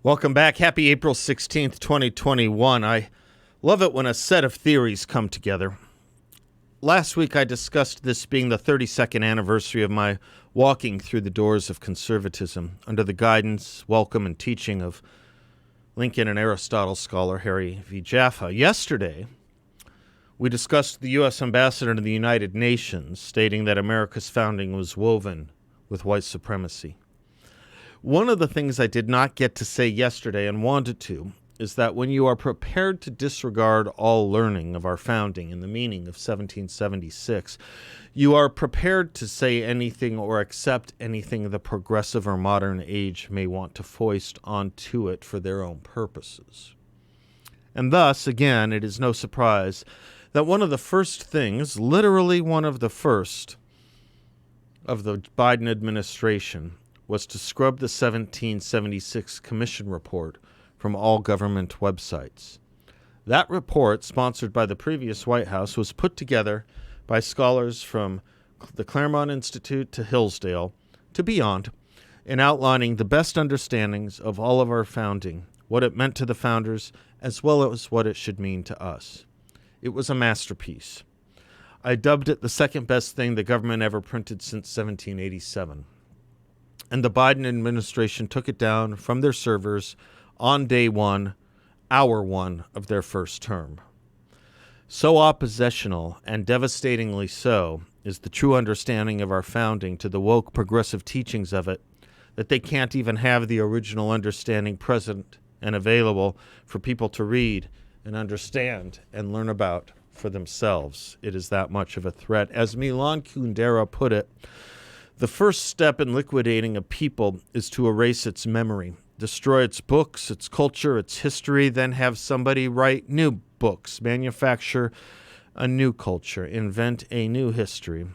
Welcome back. Happy April 16th, 2021. I love it when a set of theories come together. Last week I discussed this being the 32nd anniversary of my walking through the doors of conservatism under the guidance, welcome, and teaching of Lincoln and Aristotle scholar Harry V. Jaffa. Yesterday, we discussed the U.S. ambassador to the United Nations stating that America's founding was woven with white supremacy. One of the things I did not get to say yesterday and wanted to is that when you are prepared to disregard all learning of our founding in the meaning of 1776, you are prepared to say anything or accept anything the progressive or modern age may want to foist onto it for their own purposes. And thus, again, it is no surprise that one of the first things, literally one of the first of the Biden administration, was to scrub the 1776 Commission report from all government websites. That report, sponsored by the previous White House, was put together by scholars from the Claremont Institute to Hillsdale to beyond in outlining the best understandings of all of our founding, what it meant to the founders, as well as what it should mean to us. It was a masterpiece. I dubbed it the second best thing the government ever printed since 1787. And the Biden administration took it down from their servers on day one, hour one of their first term. So oppositional, and devastatingly so, is the true understanding of our founding to the woke progressive teachings of it that they can't even have the original understanding present and available for people to read and understand and learn about for themselves. It is that much of a threat. As Milan Kundera put it, the first step in liquidating a people is to erase its memory, destroy its books, its culture, its history, then have somebody write new books, manufacture a new culture, invent a new history.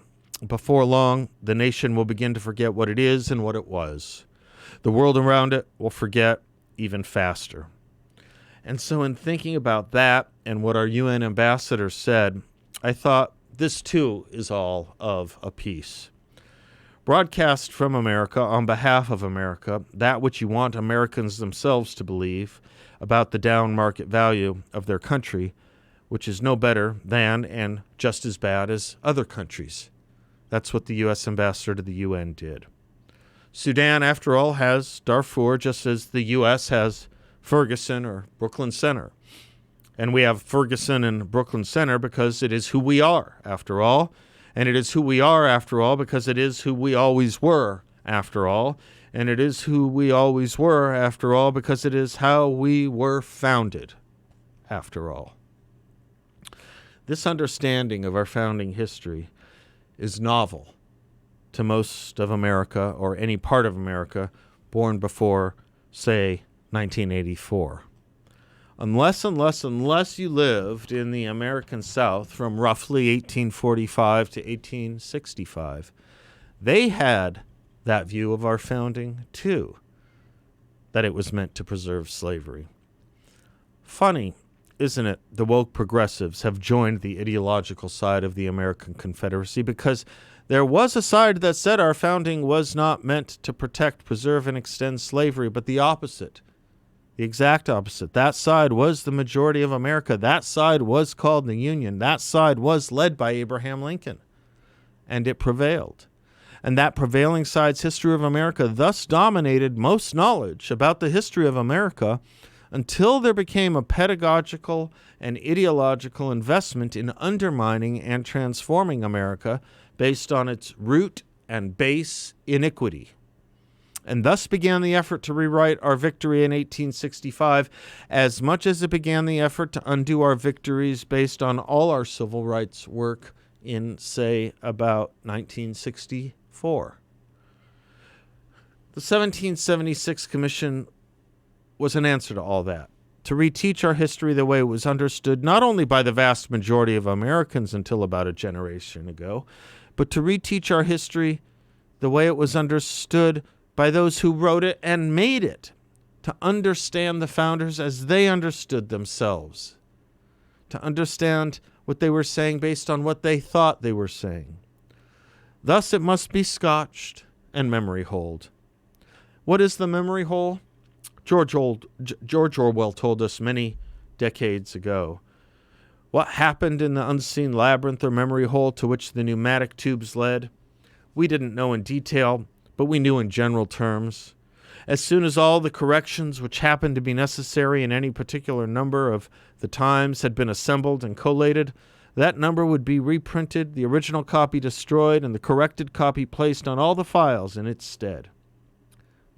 Before long, the nation will begin to forget what it is and what it was. The world around it will forget even faster. And so in thinking about that and what our UN ambassador said, I thought this too is all of a piece. Broadcast from America, on behalf of America, that which you want Americans themselves to believe about the down market value of their country, which is no better than and just as bad as other countries. That's what the U.S. ambassador to the UN did. Sudan, after all, has Darfur, just as the U.S. has Ferguson or Brooklyn Center. And we have Ferguson and Brooklyn Center because it is who we are, after all. And it is who we are, after all, because it is who we always were, after all. And it is who we always were, after all, because it is how we were founded, after all. This understanding of our founding history is novel to most of America, or any part of America, born before, say, 1984. Unless you lived in the American South from roughly 1845 to 1865, they had that view of our founding too, that it was meant to preserve slavery. Funny, isn't it, the woke progressives have joined the ideological side of the American Confederacy because there was a side that said our founding was not meant to protect, preserve, and extend slavery, but the opposite. The exact opposite. That side was the majority of America. That side was called the Union. That side was led by Abraham Lincoln. And it prevailed. And that prevailing side's history of America thus dominated most knowledge about the history of America until there became a pedagogical and ideological investment in undermining and transforming America based on its root and base iniquity. And thus began the effort to rewrite our victory in 1865 as much as it began the effort to undo our victories based on all our civil rights work in, say, about 1964. The 1776 Commission was an answer to all that, to reteach our history the way it was understood not only by the vast majority of Americans until about a generation ago, but to reteach our history the way it was understood by those who wrote it and made it, to understand the founders as they understood themselves, to understand what they were saying based on what they thought they were saying. Thus it must be scotched and memory holed. What is the memory hole? George Orwell told us many decades ago. What happened in the unseen labyrinth or memory hole to which the pneumatic tubes led? We didn't know in detail, but we knew in general terms. As soon as all the corrections which happened to be necessary in any particular number of the times had been assembled and collated, that number would be reprinted, the original copy destroyed, and the corrected copy placed on all the files in its stead.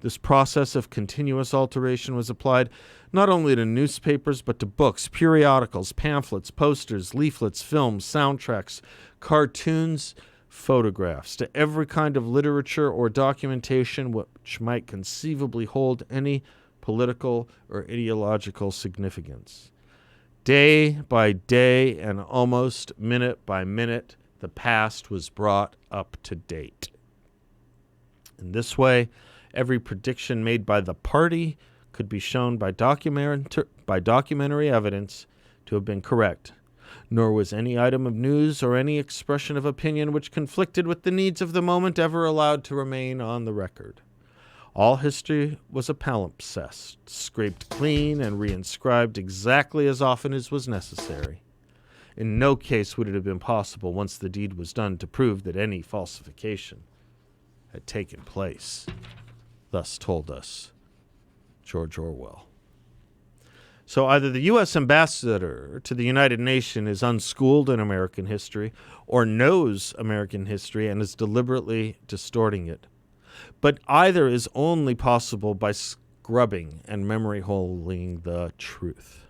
This process of continuous alteration was applied not only to newspapers, but to books, periodicals, pamphlets, posters, leaflets, films, soundtracks, cartoons, photographs, to every kind of literature or documentation which might conceivably hold any political or ideological significance. Day by day and almost minute by minute, the past was brought up to date. In this way, every prediction made by the party could be shown by documentary evidence to have been correct, nor was any item of news or any expression of opinion which conflicted with the needs of the moment ever allowed to remain on the record. All history was a palimpsest, scraped clean and reinscribed exactly as often as was necessary. In no case would it have been possible, once the deed was done, to prove that any falsification had taken place. Thus told us George Orwell. So either the U.S. ambassador to the United Nations is unschooled in American history or knows American history and is deliberately distorting it. But either is only possible by scrubbing and memory holing the truth.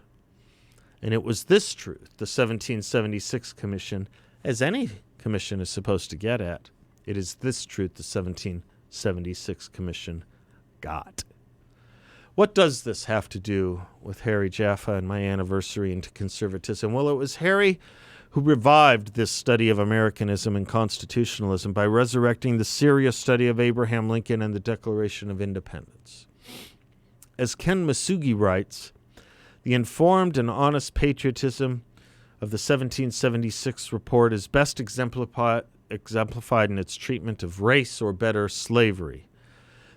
And it was this truth the 1776 Commission, as any commission is supposed to get at, it is this truth the 1776 Commission got. What does this have to do with Harry Jaffa and my anniversary into conservatism? Well, it was Harry who revived this study of Americanism and constitutionalism by resurrecting the serious study of Abraham Lincoln and the Declaration of Independence. As Ken Masugi writes, the informed and honest patriotism of the 1776 report is best exemplified in its treatment of race, or better, slavery.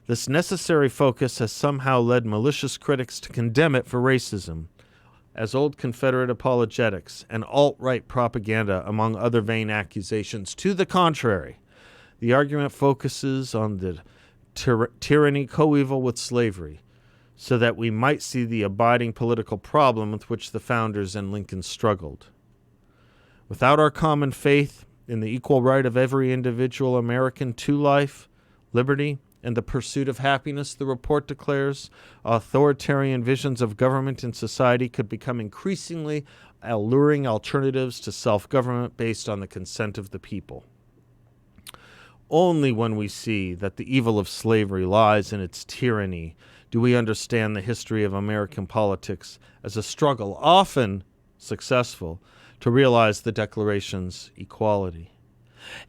This necessary focus has somehow led malicious critics to condemn it for racism, as old Confederate apologetics and alt-right propaganda, among other vain accusations. To the contrary, the argument focuses on the tyranny coeval with slavery, so that we might see the abiding political problem with which the founders and Lincoln struggled. Without our common faith in the equal right of every individual American to life, liberty, and the pursuit of happiness, the report declares, authoritarian visions of government and society could become increasingly alluring alternatives to self-government based on the consent of the people. Only when we see that the evil of slavery lies in its tyranny do we understand the history of American politics as a struggle, often successful, to realize the Declaration's equality.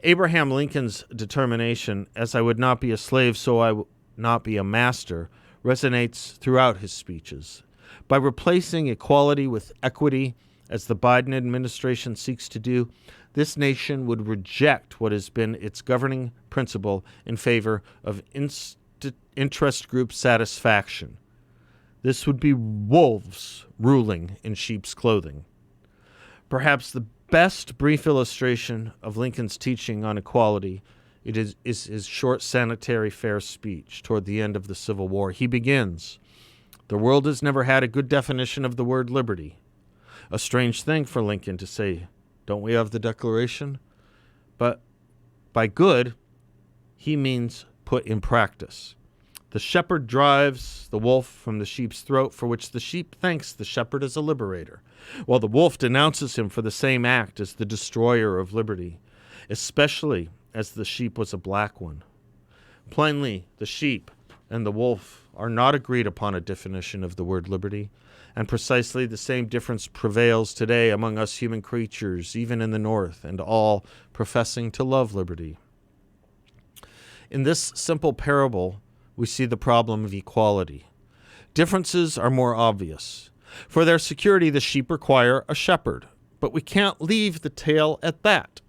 Abraham Lincoln's determination, as I would not be a slave, so I would not be a master, resonates throughout his speeches. By replacing equality with equity, as the Biden administration seeks to do, this nation would reject what has been its governing principle in favor of interest group satisfaction. This would be wolves ruling in sheep's clothing. Perhaps the best brief illustration of Lincoln's teaching on equality is his short sanitary fair speech toward the end of the Civil War. He begins, "The world has never had a good definition of the word liberty." A strange thing for Lincoln to say, don't we have the Declaration? But by good, he means put in practice. The shepherd drives the wolf from the sheep's throat, for which the sheep thanks the shepherd as a liberator, while the wolf denounces him for the same act as the destroyer of liberty, especially as the sheep was a black one. Plainly, the sheep and the wolf are not agreed upon a definition of the word liberty, and precisely the same difference prevails today among us human creatures, even in the North, and all professing to love liberty. In this simple parable, we see the problem of equality. Differences are more obvious. For their security, the sheep require a shepherd, but we can't leave the tale at that.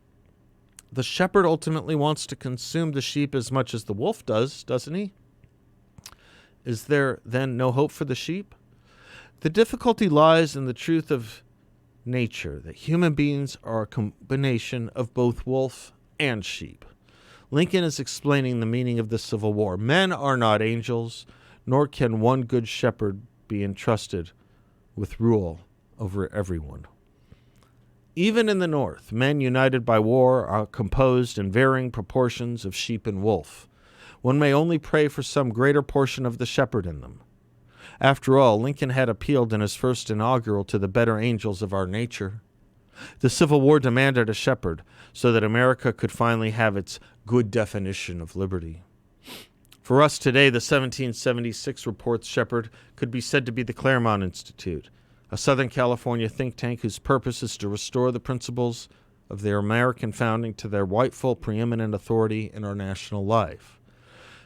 The shepherd ultimately wants to consume the sheep as much as the wolf does, doesn't he? Is there then no hope for the sheep? The difficulty lies in the truth of nature, that human beings are a combination of both wolf and sheep. Lincoln is explaining the meaning of the Civil War. Men are not angels, nor can one good shepherd be entrusted with rule over everyone. Even in the North, men united by war are composed in varying proportions of sheep and wolf. One may only pray for some greater portion of the shepherd in them. After all, Lincoln had appealed in his first inaugural to the better angels of our nature. The Civil War demanded a shepherd so that America could finally have its good definition of liberty. For us today, the 1776 report's shepherd could be said to be the Claremont Institute, a Southern California think tank whose purpose is to restore the principles of their American founding to their rightful preeminent authority in our national life.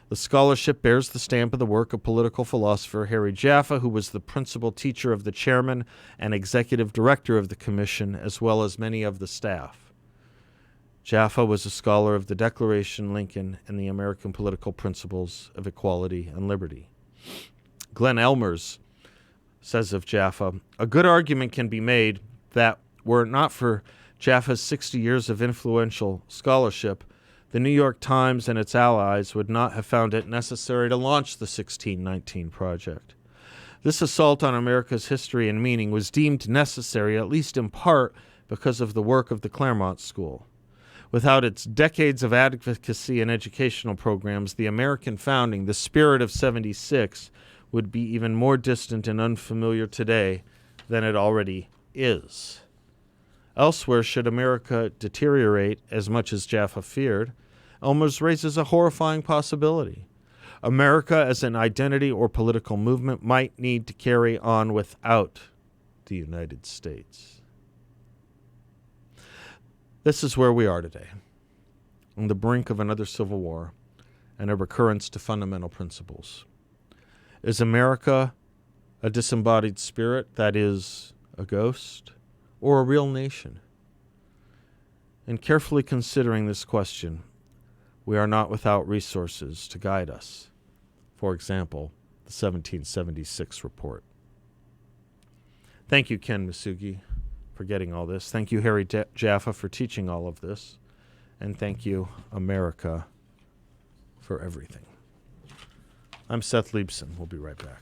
The scholarship bears the stamp of the work of political philosopher Harry Jaffa, who was the principal teacher of the chairman and executive director of the commission, as well as many of the staff. Jaffa was a scholar of the Declaration, Lincoln, and the American political principles of equality and liberty. Glenn Elmers says of Jaffa, "A good argument can be made that, were it not for Jaffa's 60 years of influential scholarship, the New York Times and its allies would not have found it necessary to launch the 1619 Project. This assault on America's history and meaning was deemed necessary, at least in part, because of the work of the Claremont School. Without its decades of advocacy and educational programs, the American founding, the spirit of 76, would be even more distant and unfamiliar today than it already is. Elsewhere, should America deteriorate as much as Jaffa feared, Elmers raises a horrifying possibility. America as an identity or political movement might need to carry on without the United States." This is where we are today, on the brink of another civil war and a recurrence to fundamental principles. Is America a disembodied spirit, that is, a ghost, or a real nation? In carefully considering this question, we are not without resources to guide us. For example, the 1776 report. Thank you, Ken Masugi, for getting all this. Thank you, Harry Jaffa, for teaching all of this. And thank you, America, for everything. I'm Seth Liebson. We'll be right back.